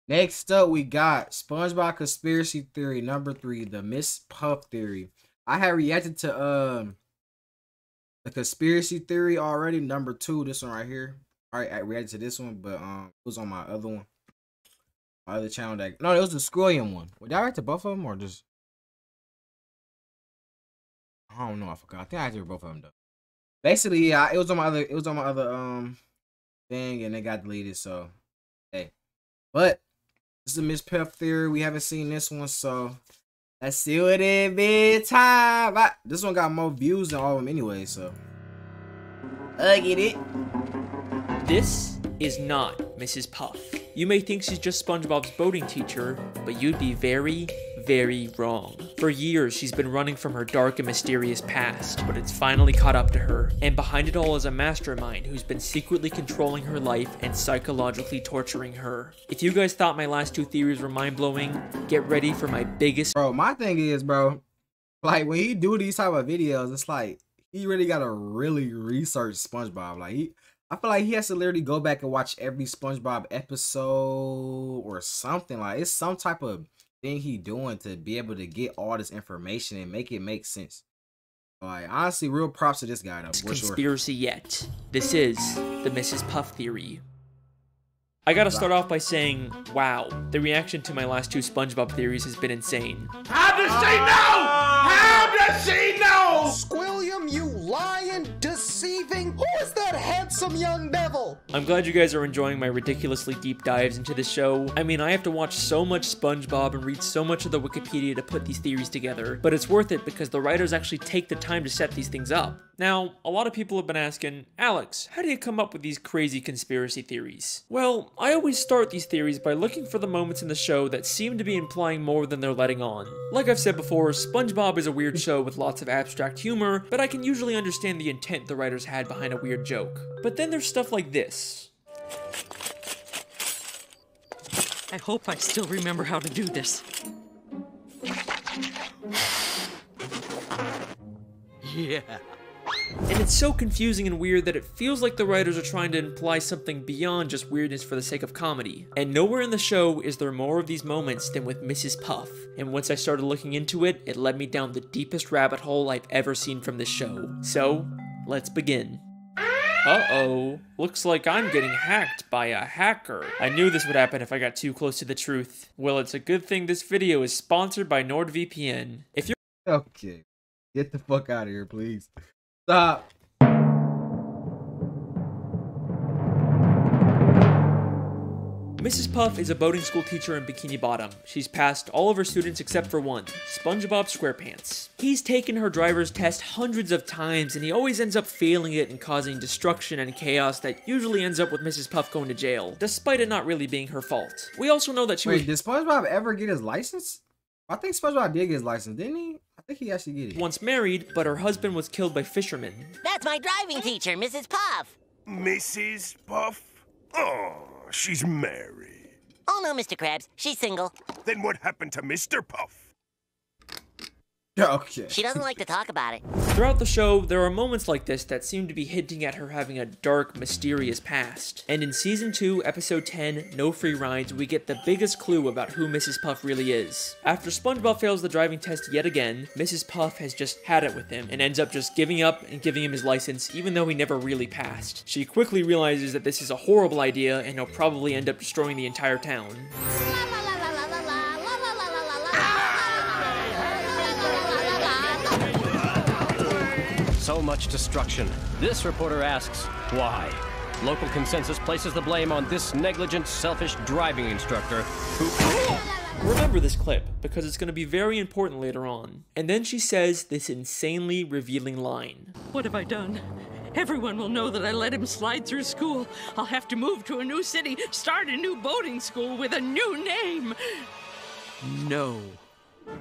Next up, we got SpongeBob conspiracy theory number 3, the Miss Puff theory. I had reacted to the conspiracy theory already, number 2, this one right here. Alright, I reacted to this one, but it was on my other one. My other channel that no, it was the Squilliam one. Did I react to both of them or just I don't know, I forgot. I think I reacted to both of them though. Basically, yeah, it was on my other thing and it got deleted, so hey. But this is a Miss Puff theory. We haven't seen this one, so let's see what it be time. This one got more views than all of them anyway, so I get it. This is not Mrs. Puff. You may think she's just SpongeBob's boating teacher, but you'd be very, very wrong. For years, she's been running from her dark and mysterious past, but it's finally caught up to her. And behind it all is a mastermind who's been secretly controlling her life and psychologically torturing her. If you guys thought my last 2 theories were mind-blowing, get ready for my biggest— Bro, my thing is, bro, like when he do these type of videos, it's like he really gotta really research SpongeBob. Like I feel like he has to literally go back and watch every SpongeBob episode or something. Like it's some type of thing he doing to be able to get all this information and make it make sense. Like honestly, real props to this guy though. For conspiracy yet. This is the Mrs. Puff theory. I gotta start off by saying, wow, the reaction to my last 2 SpongeBob theories has been insane. How does she know? How does she know? Squilliam, you lying, deceiving, who is that handsome young devil? I'm glad you guys are enjoying my ridiculously deep dives into this show. I mean, I have to watch so much SpongeBob and read so much of the Wikipedia to put these theories together, but it's worth it because the writers actually take the time to set these things up. Now, a lot of people have been asking, Alex, how do you come up with these crazy conspiracy theories? Well, I always start these theories by looking for the moments in the show that seem to be implying more than they're letting on. Like I've said before, SpongeBob is a weird show with lots of abstract humor, but I can usually understand the intent the writers had behind a weird joke. But then there's stuff like this. I hope I still remember how to do this. Yeah. And it's so confusing and weird that it feels like the writers are trying to imply something beyond just weirdness for the sake of comedy. And nowhere in the show is there more of these moments than with Mrs. Puff. And once I started looking into it, it led me down the deepest rabbit hole I've ever seen from this show. So, let's begin. Uh-oh, looks like I'm getting hacked by a hacker. I knew this would happen if I got too close to the truth. Well, it's a good thing this video is sponsored by NordVPN. If you're— Okay, get the fuck out of here, please. Stop. Mrs. Puff is a boating school teacher in Bikini Bottom. She's passed all of her students except for one, SpongeBob SquarePants. He's taken her driver's test hundreds of times and he always ends up failing it and causing destruction and chaos that usually ends up with Mrs. Puff going to jail, despite it not really being her fault. We also know that Wait, did SpongeBob ever get his license? I think SpongeBob did get his license, didn't he? I think he actually did it. Once married, but her husband was killed by fishermen. That's my driving teacher, Mrs. Puff. Mrs. Puff? Oh, she's married. Oh no, Mr. Krabs, she's single. Then what happened to Mr. Puff? Okay. She doesn't like to talk about it. Throughout the show, there are moments like this that seem to be hinting at her having a dark, mysterious past. And in Season 2, Episode 10, No Free Rides, we get the biggest clue about who Mrs. Puff really is. After SpongeBob fails the driving test yet again, Mrs. Puff has just had it with him, and ends up just giving up and giving him his license, even though he never really passed. She quickly realizes that this is a horrible idea, and he'll probably end up destroying the entire town. So much destruction. This reporter asks, why? Local consensus places the blame on this negligent, selfish driving instructor who... Remember this clip, because it's going to be very important later on. And then she says this insanely revealing line. What have I done? Everyone will know that I let him slide through school. I'll have to move to a new city, start a new boating school with a new name. No,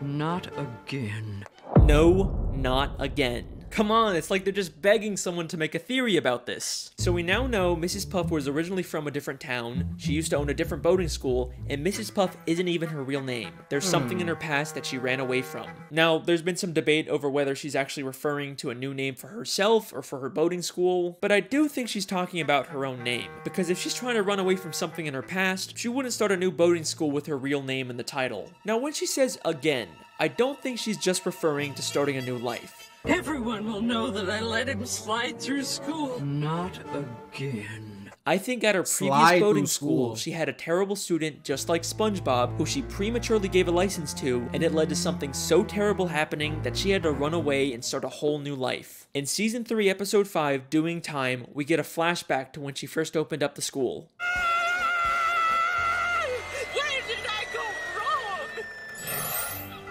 not again. No, not again. Come on, it's like they're just begging someone to make a theory about this. So we now know Mrs. Puff was originally from a different town, she used to own a different boating school, and Mrs. Puff isn't even her real name. There's something in her past that she ran away from. Now, there's been some debate over whether she's actually referring to a new name for herself or for her boating school, but I do think she's talking about her own name, because if she's trying to run away from something in her past, she wouldn't start a new boating school with her real name in the title. Now, when she says again, I don't think she's just referring to starting a new life. Everyone will know that I let him slide through school. Not again. I think at her previous boating school, she had a terrible student just like SpongeBob who she prematurely gave a license to, and it led to something so terrible happening that she had to run away and start a whole new life. In Season 3, Episode 5, Doing Time, we get a flashback to when she first opened up the school. Where did I go wrong?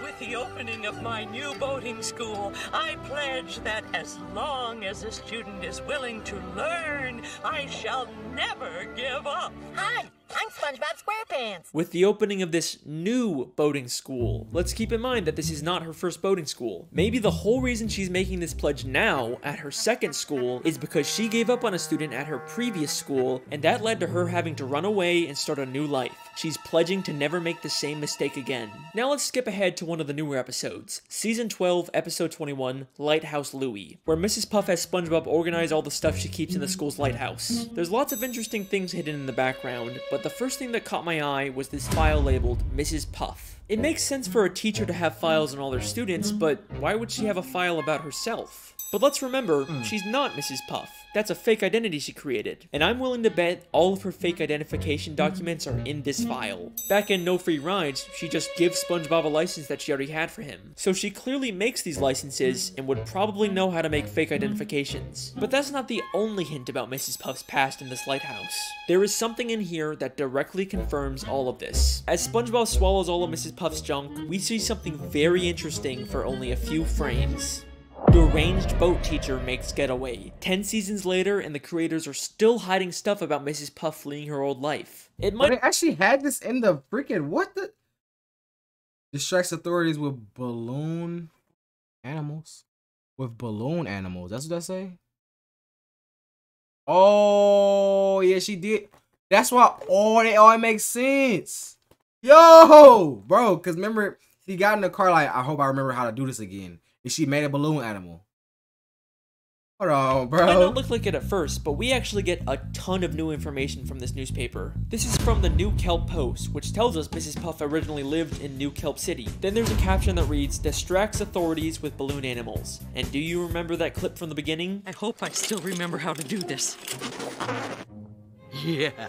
With the opening of my new boating school, I pledge that as long as a student is willing to learn, I shall never give up. Hi, I'm SpongeBob SquarePants. With the opening of this new boating school, let's keep in mind that this is not her first boating school. Maybe the whole reason she's making this pledge now at her second school is because she gave up on a student at her previous school, and that led to her having to run away and start a new life. She's pledging to never make the same mistake again. Now let's skip ahead to one of the newer episodes. Season 12, Episode 21, Lighthouse Louie, where Mrs. Puff has SpongeBob organize all the stuff she keeps in the school's lighthouse. There's lots of interesting things hidden in the background, but the first thing that caught my eye was this file labeled Mrs. Puff. It makes sense for a teacher to have files on all their students, but why would she have a file about herself? But let's remember, she's not Mrs. Puff. That's a fake identity she created. And I'm willing to bet all of her fake identification documents are in this file. Back in No Free Rides, she just gives SpongeBob a license that she already had for him. So she clearly makes these licenses and would probably know how to make fake identifications. But that's not the only hint about Mrs. Puff's past in this lighthouse. There is something in here that directly confirms all of this. As SpongeBob swallows all of Mrs. Puff's junk, we see something very interesting for only a few frames. Deranged boat teacher makes getaway. 10 seasons later, and the creators are still hiding stuff about Mrs. Puff fleeing her old life. It might They actually had this in the freaking what the distracts authorities with balloon animals. With balloon animals. That's what I say. Oh yeah, she did. That's why it makes sense. Yo, bro, because remember she got in the car like I hope I remember how to do this again. And she made a balloon animal. Hold on, bro. It might not look like it at first, but we actually get a ton of new information from this newspaper. This is from the New Kelp Post, which tells us Mrs. Puff originally lived in New Kelp City. Then there's a caption that reads, distracts authorities with balloon animals. And do you remember that clip from the beginning? I hope I still remember how to do this. Yeah.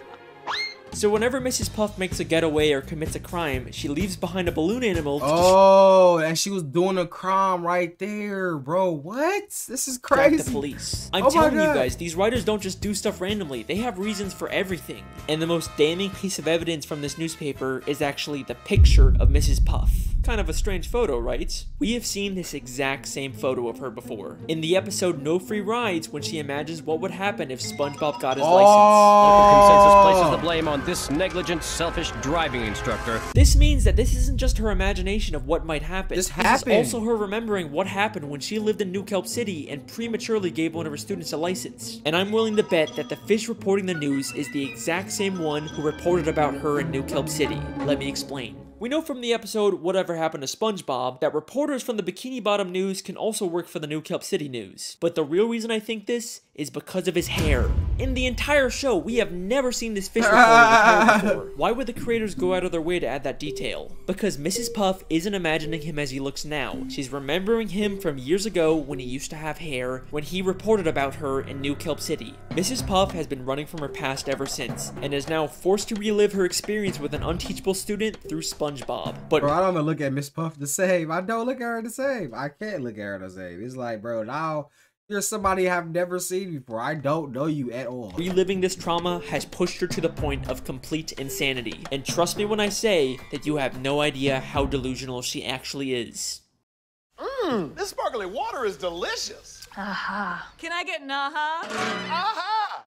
So whenever Mrs. Puff makes a getaway or commits a crime, she leaves behind a balloon animal to Oh, and she was doing a crime right there, bro. What? This is crazy. the police. I'm telling you guys, these writers don't just do stuff randomly. They have reasons for everything. And the most damning piece of evidence from this newspaper is actually the picture of Mrs. Puff. Kind of a strange photo, right? We have seen this exact same photo of her before. In the episode No Free Rides, when she imagines what would happen if SpongeBob got his license. Local consensus places the blame on this negligent, selfish driving instructor. This means that this isn't just her imagination of what might happen. This is happened. also her remembering what happened when she lived in New Kelp City and prematurely gave one of her students a license. And I'm willing to bet that the fish reporting the news is the exact same one who reported about her in New Kelp City. Let me explain. We know from the episode Whatever Happened to SpongeBob that reporters from the Bikini Bottom News can also work for the New Kelp City News. But the real reason I think this is because of his hair. In the entire show, we have never seen this fish reporter with hair before. Why would the creators go out of their way to add that detail? Because Mrs. Puff isn't imagining him as he looks now. She's remembering him from years ago when he used to have hair, when he reported about her in New Kelp City. Mrs. Puff has been running from her past ever since, and is now forced to relive her experience with an unteachable student through SpongeBob. But bro, I don't look at Miss Puff the same. I don't look at her the same. I can't look at her the same. It's like, bro, now you're somebody I've never seen before. I don't know you at all. reliving this trauma has pushed her to the point of complete insanity. And trust me when I say that you have no idea how delusional she actually is. This sparkling water is delicious. Aha. Can I get an aha? Aha!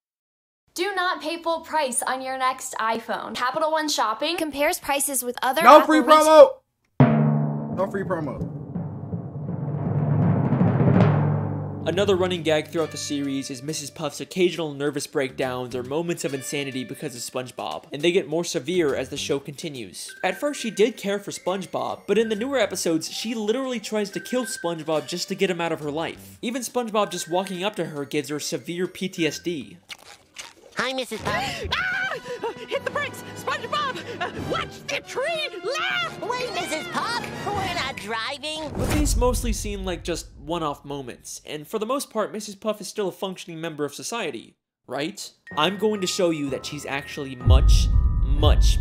Do not pay full price on your next iPhone. Capital One Shopping compares prices with other No Apple free promo. No free promo. Another running gag throughout the series is Mrs. Puff's occasional nervous breakdowns or moments of insanity because of SpongeBob, and they get more severe as the show continues. At first she did care for SpongeBob, but in the newer episodes she literally tries to kill SpongeBob just to get him out of her life. Even SpongeBob just walking up to her gives her severe PTSD. Hi, Mrs. Puff. Ah! Hit the brakes! SpongeBob! Watch the tree! Laugh! Wait, Mrs. Puff. We're not driving. But these mostly seem like just one-off moments, and for the most part, Mrs. Puff is still a functioning member of society, right? I'm going to show you that she's actually much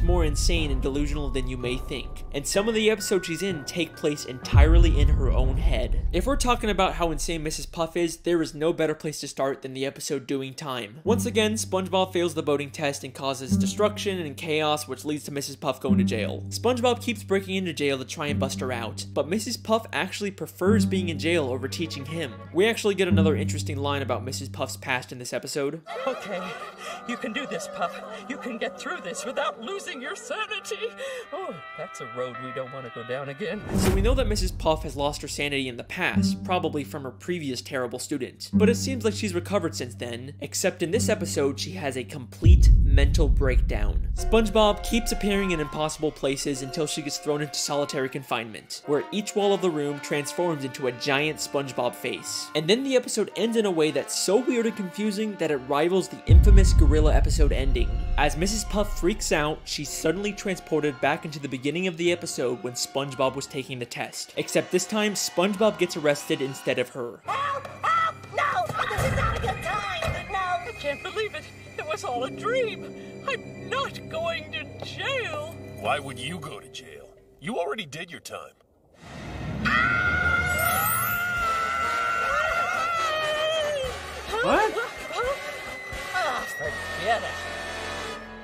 more insane and delusional than you may think, and some of the episodes she's in take place entirely in her own head. If we're talking about how insane Mrs. Puff is, there is no better place to start than the episode Doing Time. Once again, SpongeBob fails the boating test and causes destruction and chaos, which leads to Mrs. Puff going to jail. SpongeBob keeps breaking into jail to try and bust her out, but Mrs. Puff actually prefers being in jail over teaching him. We actually get another interesting line about Mrs. Puff's past in this episode. Okay, you can do this, Puff. You can get through this without losing your sanity. Oh, that's a road we don't want to go down again. So we know that Mrs. Puff has lost her sanity in the past, probably from her previous terrible student. But it seems like she's recovered since then, except in this episode she has a complete mental breakdown. SpongeBob keeps appearing in impossible places until she gets thrown into solitary confinement, where each wall of the room transforms into a giant SpongeBob face. And then the episode ends in a way that's so weird and confusing that it rivals the infamous gorilla episode ending. As Mrs. Puff freaks out, she's suddenly transported back into the beginning of the episode when SpongeBob was taking the test. Except this time, SpongeBob gets arrested instead of her. Help! Help! No! This is not a good time! No! I can't believe it. It was all a dream. I'm not going to jail. Why would you go to jail? You already did your time. What? Oh, forget it.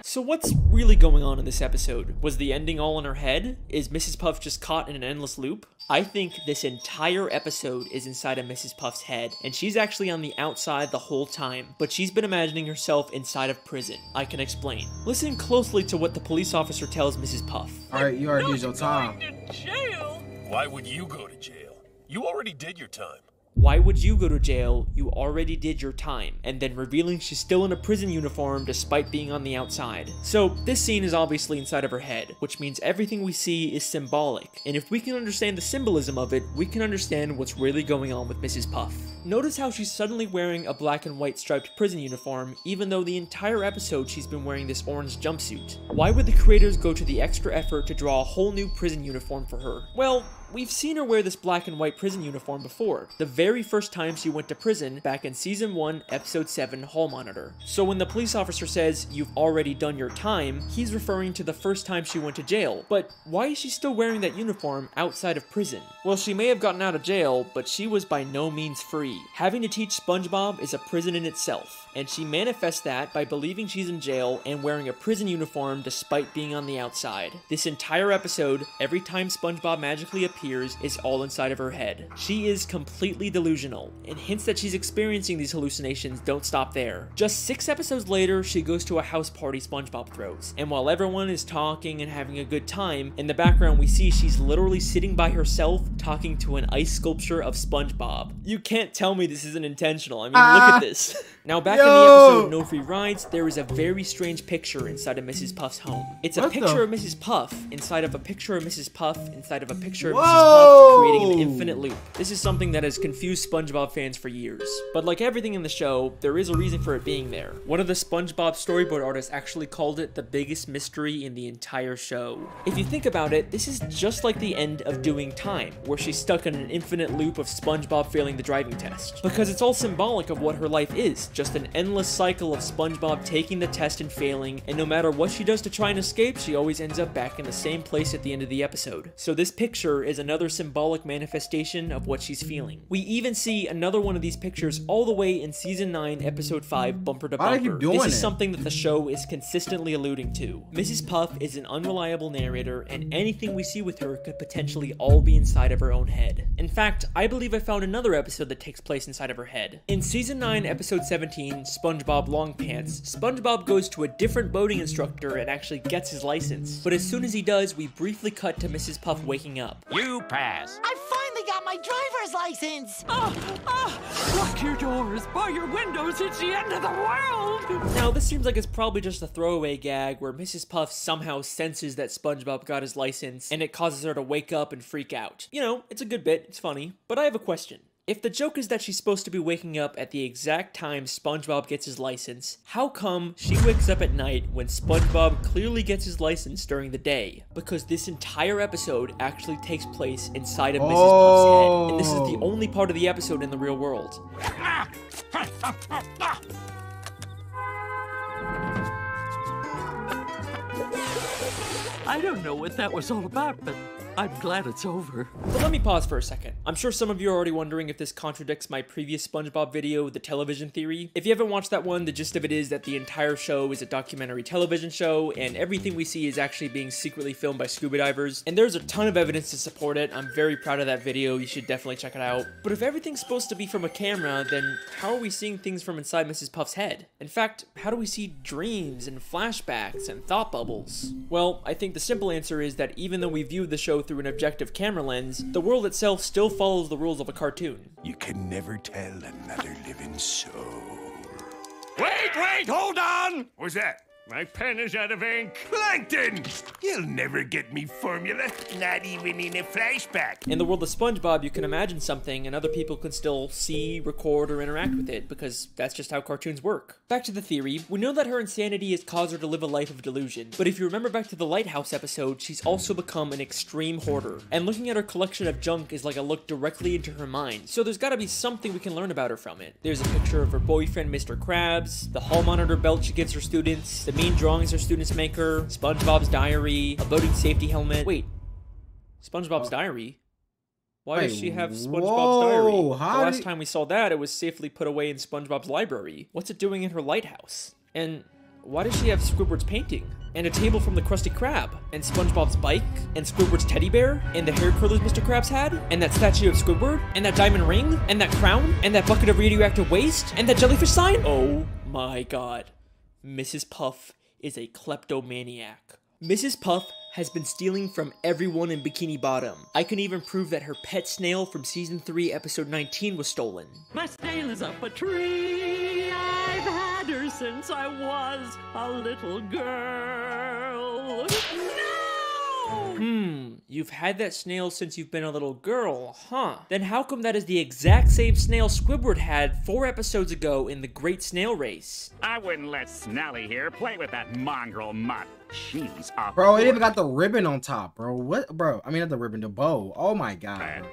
So what's really going on in this episode? Was the ending all in her head? Is Mrs. Puff just caught in an endless loop? I think this entire episode is inside of Mrs. Puff's head, and she's actually on the outside the whole time, but she's been imagining herself inside of prison. I can explain. Listen closely to what the police officer tells Mrs. Puff. Alright, you already did your time. Going to jail. Why would you go to jail? You already did your time. Why would you go to jail? You already did your time. And then revealing she's still in a prison uniform despite being on the outside. So this scene is obviously inside of her head, which means everything we see is symbolic. And if we can understand the symbolism of it, we can understand what's really going on with Mrs. Puff. Notice how she's suddenly wearing a black and white striped prison uniform, even though the entire episode she's been wearing this orange jumpsuit. Why would the creators go to the extra effort to draw a whole new prison uniform for her? Well, we've seen her wear this black and white prison uniform before, the very first time she went to prison back in Season 1, Episode 7, Hall Monitor. So when the police officer says, "You've already done your time," he's referring to the first time she went to jail. But why is she still wearing that uniform outside of prison? Well, she may have gotten out of jail, but she was by no means free. Having to teach SpongeBob is a prison in itself, and she manifests that by believing she's in jail and wearing a prison uniform despite being on the outside. This entire episode, every time SpongeBob magically appears, is all inside of her head. She is completely delusional, and hints that she's experiencing these hallucinations don't stop there. Just 6 episodes later, she goes to a house party SpongeBob throws, and while everyone is talking and having a good time, in the background we see she's literally sitting by herself talking to an ice sculpture of SpongeBob. You can't tell me this isn't intentional. I mean, look at this. Now back in the episode No Free Rides, there is a very strange picture inside of Mrs. Puff's home. It's a picture of Mrs. Puff inside of a picture of Mrs. Puff inside of a picture of Mrs. Puff, creating an infinite loop. This is something that has confused SpongeBob fans for years. But like everything in the show, there is a reason for it being there. One of the SpongeBob storyboard artists actually called it the biggest mystery in the entire show. If you think about it, this is just like the end of Doing Time, where she's stuck in an infinite loop of SpongeBob failing the driving test. Because it's all symbolic of what her life is, just an endless cycle of SpongeBob taking the test and failing, and no matter what she does to try and escape, she always ends up back in the same place at the end of the episode. So this picture is another symbolic manifestation of what she's feeling. We even see another one of these pictures all the way in Season 9, Episode 5, Bumper to Bumper. This is something that the show is consistently alluding to. Mrs. Puff is an unreliable narrator, and anything we see with her could potentially all be inside of her own head. In fact, I believe I found another episode that takes place inside of her head. In Season 9, Episode 17, SpongeBob Long Pants, SpongeBob goes to a different boating instructor and actually gets his license. But as soon as he does, we briefly cut to Mrs. Puff waking up. You pass. I finally got my my driver's license! Lock your doors, bar your windows, it's the end of the world! Now, this seems like it's probably just a throwaway gag where Mrs. Puff somehow senses that SpongeBob got his license, and it causes her to wake up and freak out. You know, it's a good bit, it's funny, but I have a question. If the joke is that she's supposed to be waking up at the exact time SpongeBob gets his license, how come she wakes up at night when SpongeBob clearly gets his license during the day? Because this entire episode actually takes place inside of Mrs. Puff's head, and this is the only part of the episode in the real world. I don't know what that was all about, but I'm glad it's over. But let me pause for a second. I'm sure some of you are already wondering if this contradicts my previous SpongeBob video, The Television Theory. If you haven't watched that one, the gist of it is that the entire show is a documentary television show, and everything we see is actually being secretly filmed by scuba divers, and there's a ton of evidence to support it. I'm very proud of that video, you should definitely check it out. But if everything's supposed to be from a camera, then how are we seeing things from inside Mrs. Puff's head? In fact, how do we see dreams and flashbacks and thought bubbles? Well, I think the simple answer is that even though we view the show through an objective camera lens, the world itself still follows the rules of a cartoon. You can never tell another living soul. Wait, hold on! What's that? My pen is out of ink. Plankton! You'll never get me formula, not even in a flashback. In the world of SpongeBob, you can imagine something and other people can still see, record, or interact with it, because that's just how cartoons work. Back to the theory, we know that her insanity has caused her to live a life of delusion, but if you remember back to the Lighthouse episode, she's also become an extreme hoarder, and looking at her collection of junk is like a look directly into her mind, so there's gotta be something we can learn about her from it. There's a picture of her boyfriend, Mr. Krabs, the hall monitor belt she gives her students, the mean drawings her students make her, SpongeBob's diary, a boating safety helmet. Wait, SpongeBob's diary? Why does she have SpongeBob's diary? The last time we saw that, it was safely put away in SpongeBob's library. What's it doing in her lighthouse? And why does she have Squidward's painting? And a table from the Krusty Krab? And SpongeBob's bike? And Squidward's teddy bear? And the hair curlers Mr. Krabs had? And that statue of Squidward? And that diamond ring? And that crown? And that bucket of radioactive waste? And that jellyfish sign? Oh my god. Mrs. Puff is a kleptomaniac. Mrs. Puff has been stealing from everyone in Bikini Bottom. I can even prove that her pet snail from season 3 episode 19 was stolen. My snail is up a tree. I've had her since I was a little girl. No! You've had that snail since you've been a little girl, huh? Then how come that is the exact same snail Squidward had 4 episodes ago in the Great Snail Race? I wouldn't let Snelly here play with that mongrel mutt. She's up. Bro, it even got the ribbon on top, bro. What, bro? I mean, not the ribbon, the bow. Oh my god.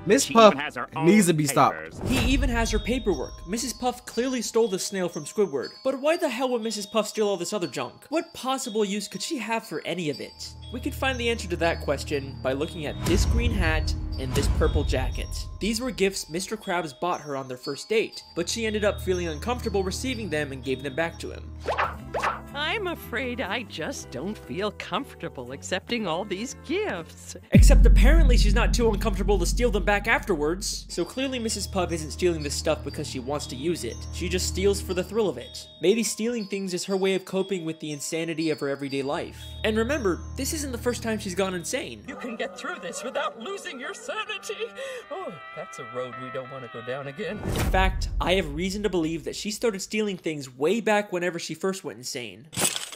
Miss Puff needs to be stopped. He even has her paperwork. Mrs. Puff clearly stole the snail from Squidward. But why the hell would Mrs. Puff steal all this other junk? What possible use could she have for any of it? We could find the answer to that question by looking at this green hat and this purple jacket. These were gifts Mr. Krabs bought her on their first date, but she ended up feeling uncomfortable receiving them and gave them back to him. I'm afraid I just don't feel comfortable accepting all these gifts. Except apparently she's not too uncomfortable to steal them back afterwards. So clearly Mrs. Puff isn't stealing this stuff because she wants to use it. She just steals for the thrill of it. Maybe stealing things is her way of coping with the insanity of her everyday life. And remember, this isn't the first time she's gone insane. You can get through this without losing your sanity. Oh, that's a road we don't want to go down again. In fact, I have reason to believe that she started stealing things way back whenever she first went insane.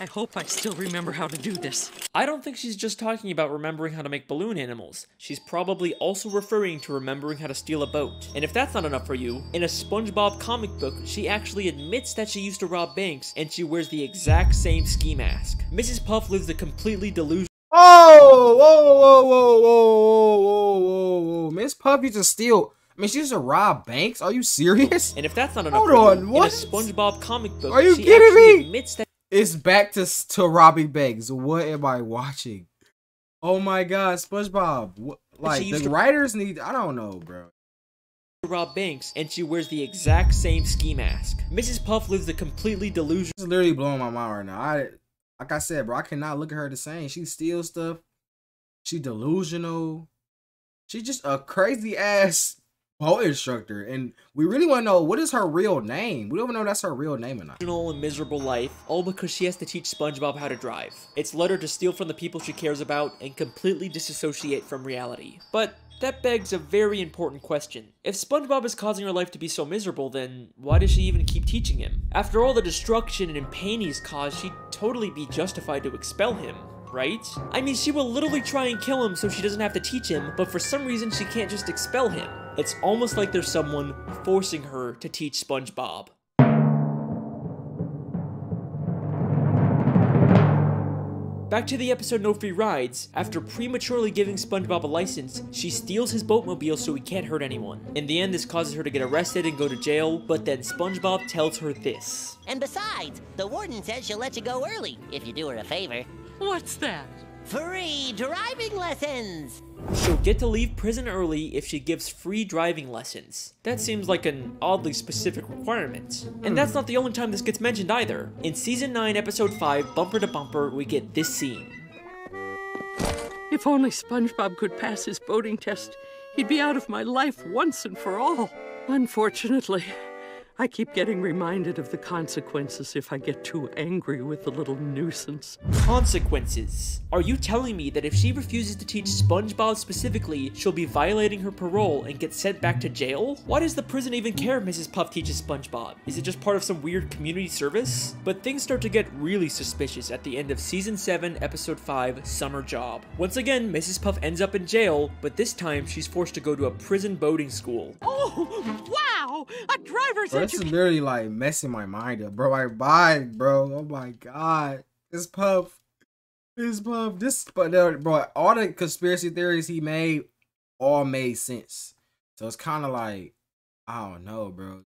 I hope I still remember how to do this. I don't think she's just talking about remembering how to make balloon animals. She's probably also referring to remembering how to steal a boat. And if that's not enough for you, in a SpongeBob comic book, she actually admits that she used to rob banks, and she wears the exact same ski mask. Mrs. Puff lives a completely delusional— Oh, whoa. Miss Puff used to steal. I mean, she used to rob banks? Are you serious? And if that's not enough Hold for on, you, what? in a SpongeBob comic book, Are you she kidding actually me? admits that— It's back to robbing banks. What am I watching? Oh my god, SpongeBob. What, like, the writers need— I don't know, bro. Rob banks, and she wears the exact same ski mask. Mrs. Puff lives a completely delusional— It's literally blowing my mind right now. Like I said, bro, I cannot look at her the same. She steals stuff. She delusional. She's just a crazy ass boat instructor, and we really want to know, what is her real name? We don't even know if that's her real name or not. And miserable life, all because she has to teach SpongeBob how to drive. It's led her to steal from the people she cares about and completely disassociate from reality. But That begs a very important question. If SpongeBob is causing her life to be so miserable, then why does she even keep teaching him? After all the destruction and pain he's caused, she'd totally be justified to expel him, right? I mean, she will literally try and kill him so she doesn't have to teach him, but for some reason she can't just expel him. It's almost like there's someone forcing her to teach SpongeBob. Back to the episode No Free Rides, after prematurely giving SpongeBob a license, she steals his boatmobile so he can't hurt anyone. In the end, this causes her to get arrested and go to jail, but then SpongeBob tells her this. And besides, the warden says she'll let you go early if you do her a favor. What's that? Free driving lessons! She'll get to leave prison early if she gives free driving lessons. That seems like an oddly specific requirement. And that's not the only time this gets mentioned either. In Season 9, Episode 5, Bumper to Bumper, we get this scene. If only SpongeBob could pass his boating test, he'd be out of my life once and for all. Unfortunately, I keep getting reminded of the consequences if I get too angry with the little nuisance. Consequences? Are you telling me that if she refuses to teach SpongeBob specifically, she'll be violating her parole and get sent back to jail? Why does the prison even care if Mrs. Puff teaches SpongeBob? Is it just part of some weird community service? But things start to get really suspicious at the end of Season 7, Episode 5, Summer Job. Once again, Mrs. Puff ends up in jail, but this time she's forced to go to a prison boating school. Oh, wow! A driver's Bro, this is literally like messing my mind up, bro. Like, bye, bro. Oh my god, this Puff, bro. All the conspiracy theories he made all made sense. So it's kind of like, I don't know, bro.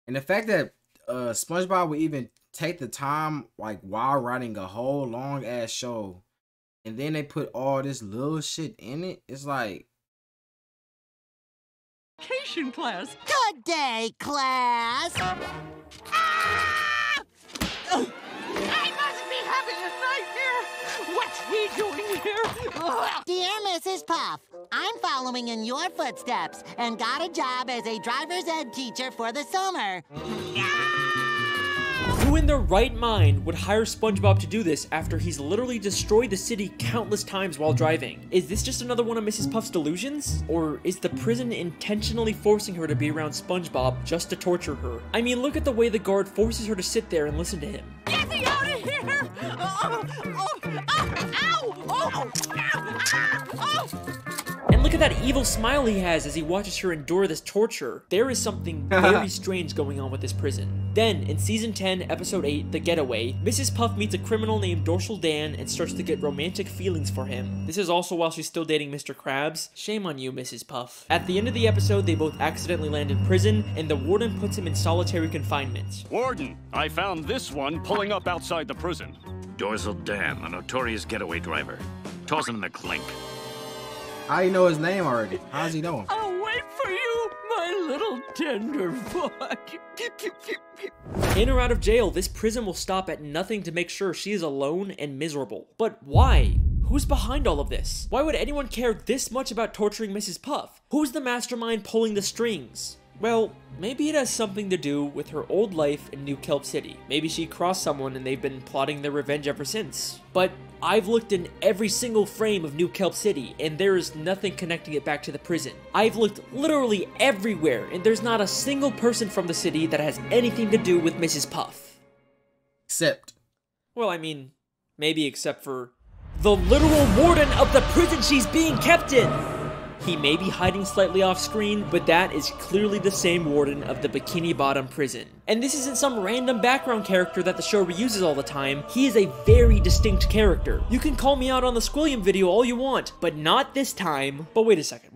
And the fact that SpongeBob would even take the time, like, while writing a whole long ass show, and then they put all this little shit in it. It's like, class. Good day, class! Ah! I must be having a nightmare! What's he doing here? Dear Mrs. Puff, I'm following in your footsteps and got a job as a driver's ed teacher for the summer. Who in their right mind would hire SpongeBob to do this after he's literally destroyed the city countless times while driving? Is this just another one of Mrs. Puff's delusions? Or is the prison intentionally forcing her to be around SpongeBob just to torture her? I mean, look at the way the guard forces her to sit there and listen to him. Get me out of here! And look at that evil smile he has as he watches her endure this torture. There is something very strange going on with this prison. Then, in Season 10, Episode 8, The Getaway, Mrs. Puff meets a criminal named Dorsal Dan and starts to get romantic feelings for him. This is also while she's still dating Mr. Krabs. Shame on you, Mrs. Puff. At the end of the episode, they both accidentally land in prison, and the warden puts him in solitary confinement. Warden, I found this one pulling up outside the prison. Dorsal Dan, a notorious getaway driver. Toss him in the clink. how you know his name already? How's he know him? I'll wait for you, my little tender boy. In or out of jail, this prison will stop at nothing to make sure she is alone and miserable. But why? Who's behind all of this? Why would anyone care this much about torturing Mrs. Puff? Who's the mastermind pulling the strings? Well, maybe it has something to do with her old life in New Kelp City. Maybe she crossed someone and they've been plotting their revenge ever since. But I've looked in every single frame of New Kelp City, and there is nothing connecting it back to the prison. I've looked literally everywhere, and there's not a single person from the city that has anything to do with Mrs. Puff. Except, well, I mean, maybe except for the literal warden of the prison she's being kept in! He may be hiding slightly off screen, but that is clearly the same warden of the Bikini Bottom prison. And this isn't some random background character that the show reuses all the time. He is a very distinct character. You can call me out on the Squilliam video all you want, but not this time. But wait a second.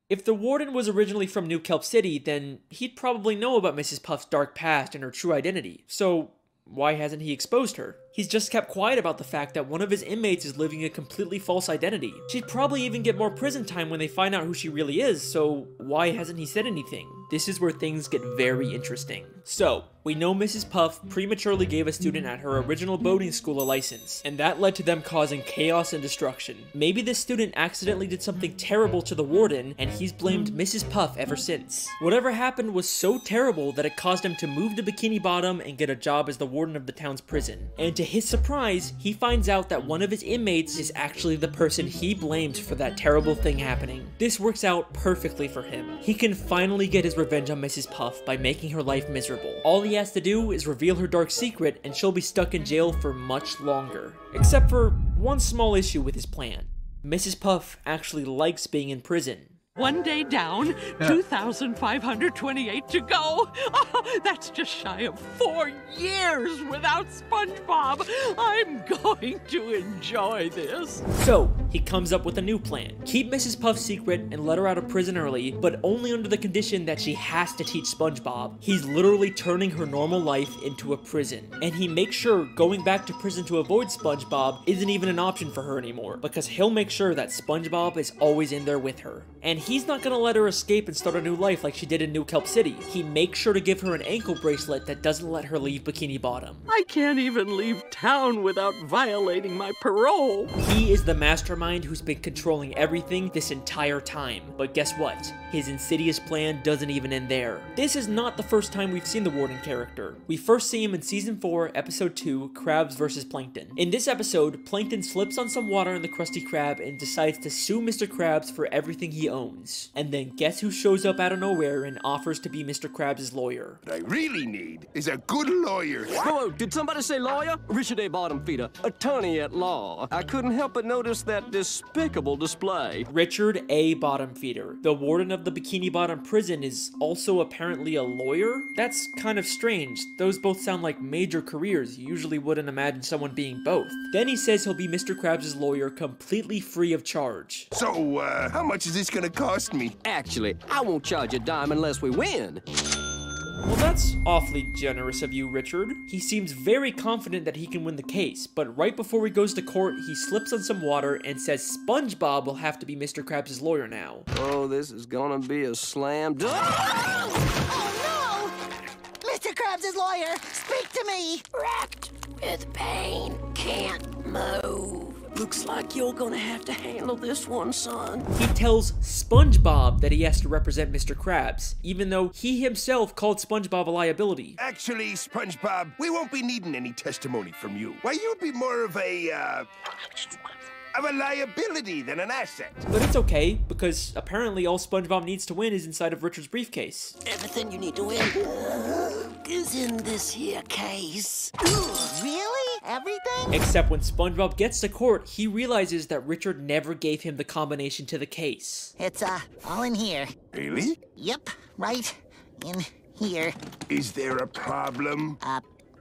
If the warden was originally from New Kelp City, then he'd probably know about Mrs. Puff's dark past and her true identity. So why hasn't he exposed her? He's just kept quiet about the fact that one of his inmates is living a completely false identity. She'd probably even get more prison time when they find out who she really is, so why hasn't he said anything? This is where things get very interesting. So, We know Mrs. Puff prematurely gave a student at her original boating school a license, and that led to them causing chaos and destruction. Maybe this student accidentally did something terrible to the warden, and he's blamed Mrs. Puff ever since. Whatever happened was so terrible that it caused him to move to Bikini Bottom and get a job as the warden of the town's prison. And to his surprise, he finds out that one of his inmates is actually the person he blames for that terrible thing happening. This works out perfectly for him. He can finally get his revenge on Mrs. Puff by making her life miserable. All he has to do is reveal her dark secret, and she'll be stuck in jail for much longer. Except for one small issue with his plan. Mrs. Puff actually likes being in prison. One day down, 2,528 to go. Oh, that's just shy of 4 years without SpongeBob. I'm going to enjoy this. So, he comes up with a new plan. Keep Mrs. Puff secret and let her out of prison early, but only under the condition that she has to teach SpongeBob. He's literally turning her normal life into a prison. And he makes sure going back to prison to avoid SpongeBob isn't even an option for her anymore, because he'll make sure that SpongeBob is always in there with her. And he's not gonna let her escape and start a new life like she did in New Kelp City. He makes sure to give her an ankle bracelet that doesn't let her leave Bikini Bottom. I can't even leave town without violating my parole. He is the mastermind who's been controlling everything this entire time. But guess what? His insidious plan doesn't even end there. This is not the first time we've seen the Warden character. We first see him in Season 4, Episode 2, Krabs vs. Plankton. In this episode, Plankton slips on some water in the Krusty Krab and decides to sue Mr. Krabs for everything he owns. And then guess who shows up out of nowhere and offers to be Mr. Krabs' lawyer? What I really need is a good lawyer. Whoa, did somebody say lawyer? Richard A. Bottomfeeder, attorney at law. I couldn't help but notice that despicable display. Richard A. Bottomfeeder, the warden of the Bikini Bottom prison, is also apparently a lawyer? That's kind of strange. Those both sound like major careers. You usually wouldn't imagine someone being both. Then he says he'll be Mr. Krabs' lawyer completely free of charge. So, how much is this gonna cost me? Actually, I won't charge a dime unless we win. Well, that's awfully generous of you, Richard. He seems very confident that he can win the case, but right before he goes to court, he slips on some water and says SpongeBob will have to be Mr. Krabs' lawyer now. Oh, this is gonna be a slam dunk. Oh, no! Mr. Krabs' lawyer, speak to me! Wrapped with pain, can't move. Looks like you're gonna have to handle this one, son. He tells SpongeBob that he has to represent Mr. Krabs, even though he himself called SpongeBob a liability. Actually, SpongeBob, we won't be needing any testimony from you. Why, you'd be more of a liability than an asset. But it's okay, because apparently all SpongeBob needs to win is inside of Richard's briefcase. Everything you need to win is in this here case. Really? Everything? Except when SpongeBob gets to court, he realizes that Richard never gave him the combination to the case. It's, all in here. Really? Yep, right in here. Is there a problem?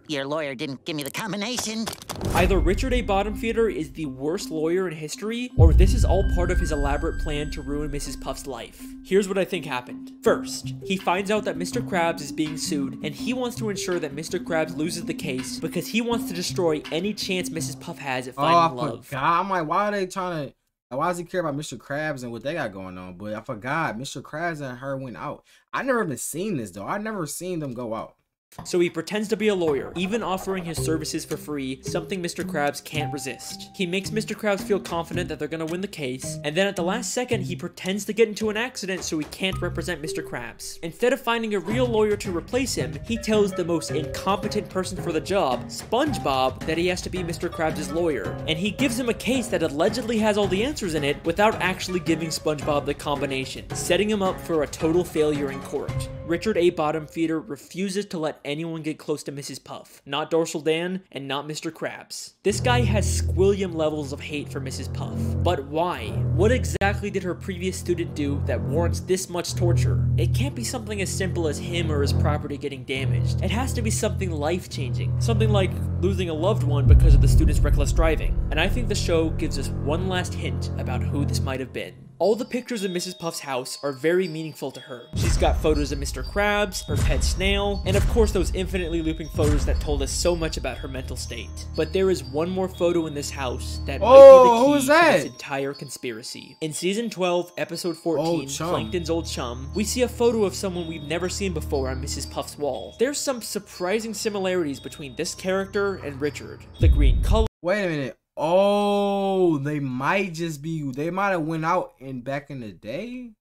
Your lawyer didn't give me the combination. Either Richard A. Bottomfeeder is the worst lawyer in history, or this is all part of his elaborate plan to ruin Mrs. Puff's life. Here's what I think happened. First, he finds out that Mr. Krabs is being sued, and he wants to ensure that Mr. Krabs loses the case because he wants to destroy any chance Mrs. Puff has at finding love. Forgot. I'm like, why are they trying to... Why does he care about Mr. Krabs and what they got going on? But I forgot, Mr. Krabs and her went out. I never even seen this, though. I never seen them go out. So he pretends to be a lawyer, even offering his services for free, something Mr. Krabs can't resist. He makes Mr. Krabs feel confident that they're gonna win the case, and then at the last second, he pretends to get into an accident so he can't represent Mr. Krabs. Instead of finding a real lawyer to replace him, he tells the most incompetent person for the job, SpongeBob, that he has to be Mr. Krabs' lawyer, and he gives him a case that allegedly has all the answers in it without actually giving SpongeBob the combination, setting him up for a total failure in court. Richard A. Bottomfeeder refuses to let anyone get close to Mrs. Puff. Not Dorsal Dan, and not Mr. Krabs. This guy has squillion levels of hate for Mrs. Puff. But why? What exactly did her previous student do that warrants this much torture? It can't be something as simple as him or his property getting damaged. It has to be something life-changing. Something like losing a loved one because of the student's reckless driving. And I think the show gives us one last hint about who this might have been. All the pictures of Mrs. Puff's house are very meaningful to her. She's got photos of Mr. Krabs, her pet snail, and of course those infinitely looping photos that told us so much about her mental state. But there is one more photo in this house that might be the key to this entire conspiracy. In season 12, episode 14, Plankton's Old Chum, we see a photo of someone we've never seen before on Mrs. Puff's wall. There's some surprising similarities between this character and Richard. The green color. Wait a minute. Oh, they might have went out back in the day.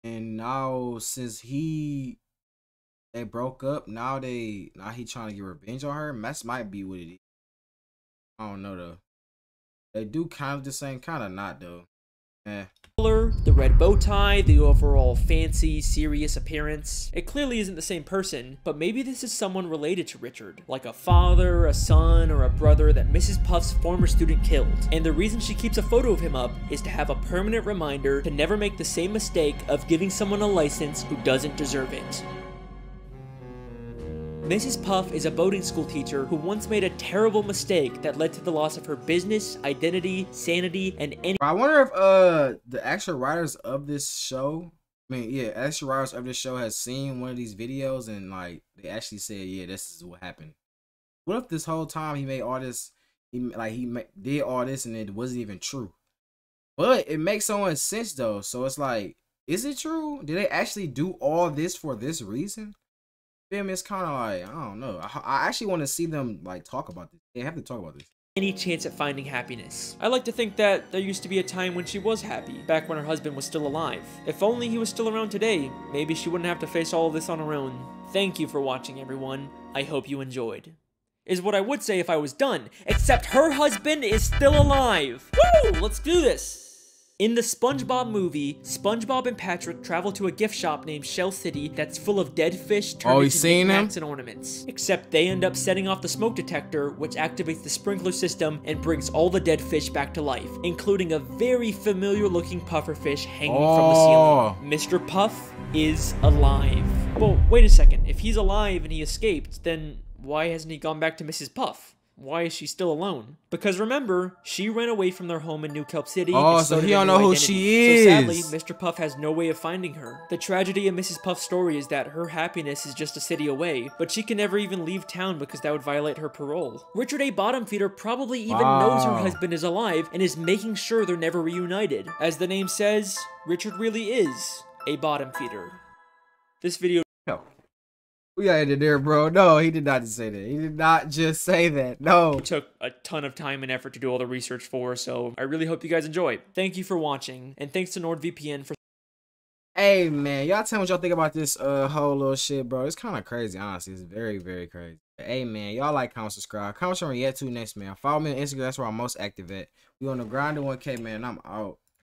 And now since they broke up, now he trying to get revenge on her. That might be what it is. I don't know though. They do kind of the same, kind of not though. The red bow tie, the overall fancy, serious appearance. It clearly isn't the same person, but maybe this is someone related to Richard, like a father, a son, or a brother that Mrs. Puff's former student killed. And the reason she keeps a photo of him up is to have a permanent reminder to never make the same mistake of giving someone a license who doesn't deserve it. Mrs. Puff is a boating school teacher who once made a terrible mistake that led to the loss of her business, identity, sanity, and any— I wonder if the actual writers of this show, actual writers of this show has seen one of these videos and like they actually said, yeah, this is what happened. What if this whole time he made all this, he did all this and it wasn't even true? But it makes so much sense though. So it's like, is it true? Did they actually do all this for this reason? It's kind of like, I don't know. I actually want to see them like talk about this. They have to talk about this. Any chance at finding happiness. I like to think that there used to be a time when she was happy, back when her husband was still alive. If only he was still around today, maybe she wouldn't have to face all of this on her own. Thank you for watching, everyone. I hope you enjoyed. Is what I would say if I was done, except her husband is still alive. Woo! Let's do this. In the SpongeBob movie, SpongeBob and Patrick travel to a gift shop named Shell City that's full of dead fish turned into knickknacks and ornaments. Except they end up setting off the smoke detector, which activates the sprinkler system and brings all the dead fish back to life, including a very familiar-looking pufferfish hanging from the ceiling. Mr. Puff is alive. Well, wait a second. If he's alive and he escaped, then why hasn't he gone back to Mrs. Puff? Why is she still alone? Because remember, she ran away from their home in New Kelp City. Oh, so he don't know who she is. So sadly, Mr. Puff has no way of finding her. The tragedy of Mrs. Puff's story is that her happiness is just a city away, but she can never even leave town because that would violate her parole. Richard A. Bottomfeeder probably even knows her husband is alive and is making sure they're never reunited. As the name says, Richard really is a bottom feeder. This video— We got it there, bro. No, he did not just say that. He did not just say that. No. It took a ton of time and effort to do all the research for, so I really hope you guys enjoy. Thank you for watching, and thanks to NordVPN for— Hey, man. Y'all tell me what y'all think about this whole little shit, bro. It's kind of crazy, honestly. It's very, very crazy. But, hey, man. Y'all like, comment, subscribe. Comment on react to next, man. Follow me on Instagram. That's where I'm most active at. We on the grind to 1K, man. I'm out.